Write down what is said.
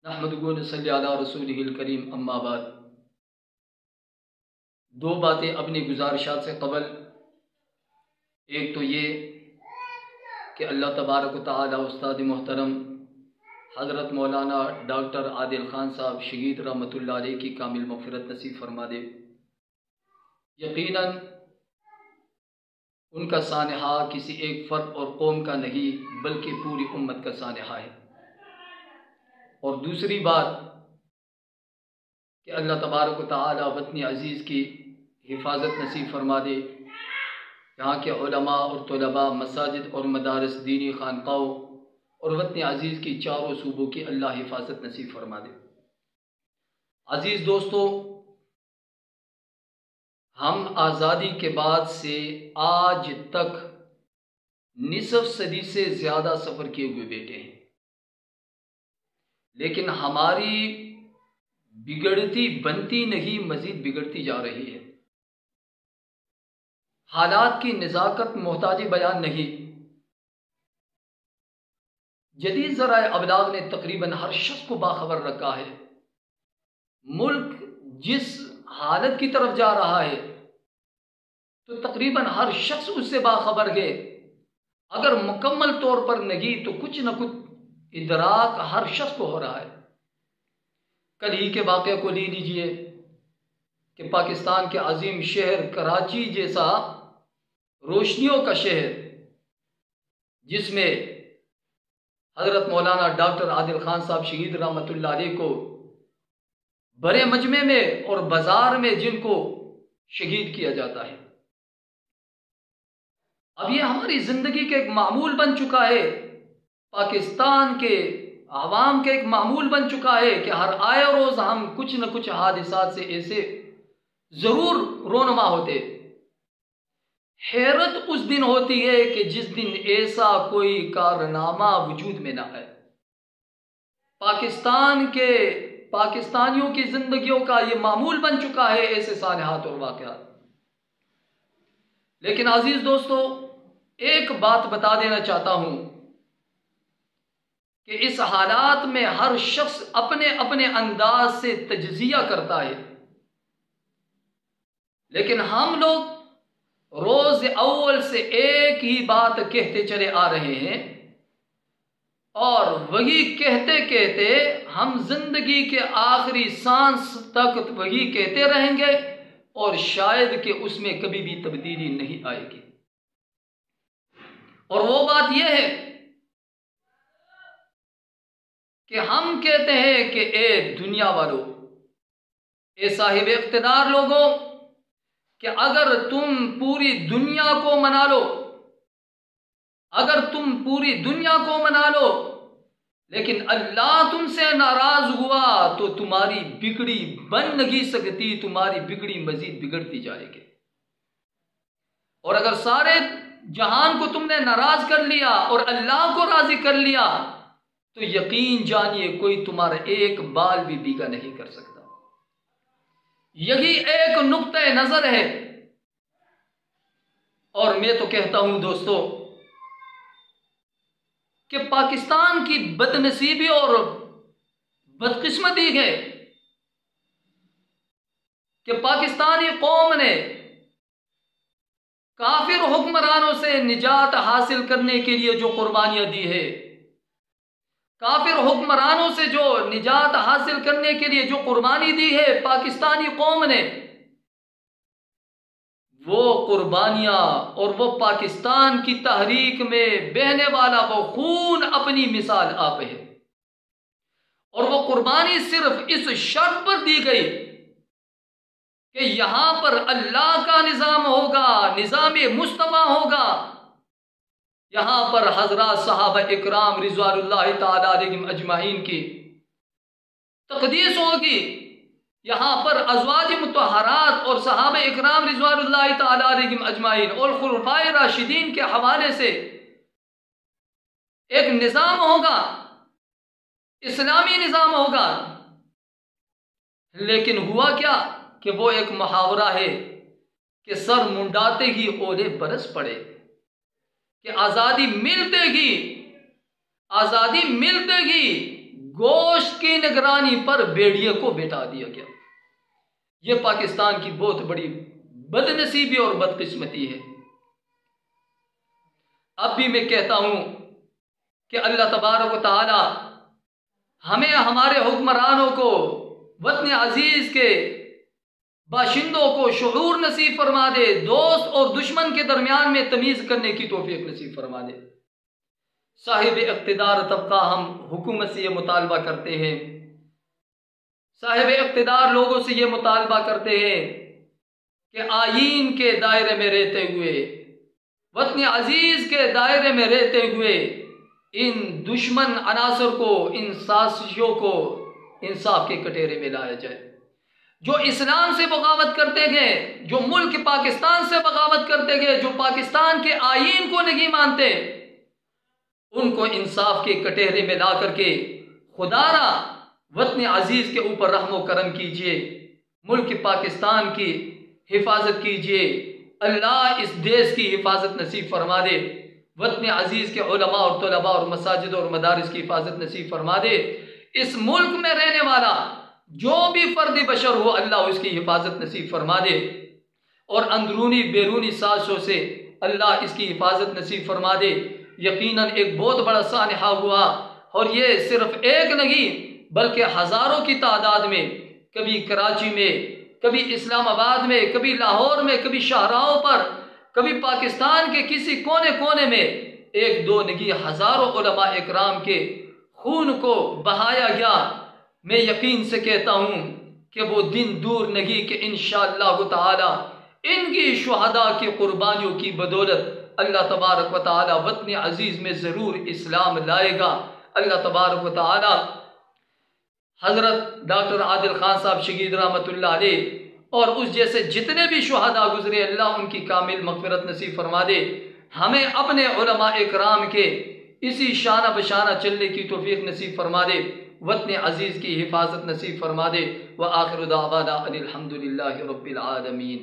नहमदुहु व नसल्ली अला रसूलिहिल करीम, अम्मा बाद। दो बातें अपनी गुजारिशात से कबल। एक तो ये कि अल्लाह तबारक व तआला उस्ताद मोहतरम हज़रत मौलाना डॉक्टर आदिल ख़ान साहब शहीद रहमतुल्लाह अलैह की कामिल मग़फ़िरत नसीब फरमा दे। यकीनन उनका सानहा किसी एक फ़र्द और कौम का नहीं बल्कि पूरी उम्मत का सानहा है। और दूसरी बात कि अल्लाह तबारक व तआला वतन अज़ीज़ की हिफाजत नसीब फरमा दे। यहाँ के उलमा और तलबा, मसाजिद और मदारस, दीनी खानकाओं और वतन अज़ीज़ की चारों सूबों की अल्लाह हिफाजत नसीब फरमा दे। अज़ीज़ दोस्तों, हम आज़ादी के बाद से आज तक निसफ सदी से ज़्यादा सफ़र किए हुए बैठे हैं, लेकिन हमारी बिगड़ती बनती नहीं, मज़ीद बिगड़ती जा रही है। हालात की नज़ाकत मोहताज बयान नहीं। जदीद ज़राए अबलाग ने तकरीबन हर शख्स को बाखबर रखा है। मुल्क जिस हालत की तरफ जा रहा है तो तकरीबन हर शख्स उससे बाखबर है। अगर मुकम्मल तौर पर नहीं तो कुछ न कुछ इदराक हर शख्स को हो रहा है। कल ही के वाक़े को ले लीजिए कि पाकिस्तान के अजीम शहर कराची जैसा रोशनियों का शहर, जिसमें हज़रत मौलाना डॉक्टर आदिल ख़ान साहब शहीद रहमतुल्लाह अलैह को बड़े मजमे में और बाज़ार में जिनको शहीद किया जाता है, अब ये हमारी ज़िंदगी का एक मामूल बन चुका है। पाकिस्तान के आवाम का एक मामूल बन चुका है कि हर आए रोज़ हम कुछ न कुछ हादिसात से ऐसे ज़रूर रोनमा होते। हैरत उस दिन होती है कि जिस दिन ऐसा कोई कारनामा वजूद में ना आए। पाकिस्तानियों की जिंदगियों का ये मामूल बन चुका है ऐसे सानहात और वाक़यात। लेकिन अजीज दोस्तों, एक बात बता देना चाहता हूं कि इस हालात में हर शख्स अपने अपने अंदाज से तज्जिया करता है, लेकिन हम लोग रोज अव्वल से एक ही बात कहते चले आ रहे हैं और वही कहते कहते हम जिंदगी के आखिरी सांस तक वही कहते रहेंगे और शायद कि उसमें कभी भी तब्दीली नहीं आएगी। और वो बात यह है कि हम कहते हैं कि ए दुनिया वालों, ए साहिब इख्तिदार लोगों, कि अगर तुम पूरी दुनिया को मना लो, अगर तुम पूरी दुनिया को मना लो, लेकिन अल्लाह तुमसे नाराज हुआ तो तुम्हारी बिगड़ी बन नहीं सकती, तुम्हारी बिगड़ी मजीद बिगड़ती जाएगी। और अगर सारे जहान को तुमने नाराज कर लिया और अल्लाह को राजी कर लिया तो यकीन जानिए कोई तुम्हारा एक बाल भी बीगा नहीं कर सकता। यही एक नुक्ता नजर है। और मैं तो कहता हूं दोस्तों कि पाकिस्तान की बदनसीबी और बदकिस्मती है कि पाकिस्तानी कौम ने काफिर हुक्मरानों से निजात हासिल करने के लिए जो कुर्बानियां दी है, काफिर हुक्मरानों से जो निजात हासिल करने के लिए जो कुर्बानी दी है पाकिस्तानी कौम ने, वो कुर्बानियां और वो पाकिस्तान की तहरीक में बहने वाला वो खून अपनी मिसाल आप है। और वो कुर्बानी सिर्फ इस शर्त पर दी गई कि यहां पर अल्लाह का निज़ाम होगा, निज़ाम मुस्तफ़ा होगा, यहां पर हज़रात सहाबा इकराम रिज़वानुल्लाह ताला अलैहिम अजमाइन की तक़दीस होगी, यहां पर अज़वाज मुतहरात और सहाबा इकराम रिज़वानुल्लाह ताला अलैहिम अजमाइन और खुलफाए राशिदीन के हवाले से एक निज़ाम होगा, इस्लामी निज़ाम होगा। लेकिन हुआ क्या कि वो एक मुहावरा है कि सर मुंडाते ही ओले बरस पड़े, कि आज़ादी मिलते ही गोश्त की निगरानी पर भेड़िए को बैठा दिया गया। यह पाकिस्तान की बहुत बड़ी बदनसीबी और बदकिस्मती है। अब भी मैं कहता हूं कि अल्लाह तबारक व तआला हमें हमारे हुक्मरानों को, वतन अजीज के बाशिंदों को शऊर नसीब फरमा दे, दोस्त और दुश्मन के दरमियान में तमीज़ करने की तौफीक नसीब फरमा दे। साहिब इक़्तिदार तबका हम हुकूमत से ये मुतालबा करते हैं, साहिब इक़्तिदार लोगों से ये मुतालबा करते हैं कि आईन के दायरे में रहते हुए, वतन अजीज के दायरे में रहते हुए इन दुश्मन अनासर को, इन साजिशों को इंसाफ के कटेरे में लाया जाए। जो इस्लाम से बगावत करते गए, जो मुल्क पाकिस्तान से बगावत करते गए, जो पाकिस्तान के आईन को नहीं मानते, उनको इंसाफ के कटेरे में ला करके खुदारा वतन अजीज के ऊपर रहमो करम कीजिए, मुल्क पाकिस्तान की हिफाजत कीजिए। अल्लाह इस देश की हिफाजत नसीब फरमा दे, वतन अजीज के उलमा और तलबा और मसाजिद और मदारिस की हिफाजत नसीब फरमा दे। इस मुल्क में रहने वाला जो भी फर्द बशर हो, अल्लाह उसकी हिफाजत नसीब फरमा दे, और अंदरूनी बैरूनी साजिशों से अल्लाह इसकी हिफाजत नसीब फरमा दे। यकीनन एक बहुत बड़ा सानहा हुआ, और ये सिर्फ एक नहीं बल्कि हज़ारों की तादाद में, कभी कराची में, कभी इस्लामाबाद में, कभी लाहौर में, कभी शाहराहों पर, कभी पाकिस्तान के किसी कोने कोने में एक दो नहीं हज़ारों उलमा इकराम के खून को बहाया गया। मैं यकीन से कहता हूँ कि वो दिन दूर नहीं कि इंशाअल्लाह ताला इनकी शुहदा की कुर्बानियों की बदौलत अल्लाह तबारक व ताला वतन अजीज़ में ज़रूर इस्लाम लाएगा। अल्लाह तबारक व ताला हज़रत डॉक्टर आदिल खान साहब शहीद रहमतुल्लाह अलैह और उस जैसे जितने भी शुहदा गुजरे, अल्लाह उनकी कामिल मग़फ़िरत नसीब फरमा दे। हमें अपने उलमा इकराम के इसी शाना बशाना चलने की तौफीक नसीब फरमा दे, वतन अजीज़ की हिफाजत नसीब फरमा दे। व आखिर दावाना अनिल हम्दुलिल्लाहि रब्बिल आलमीन।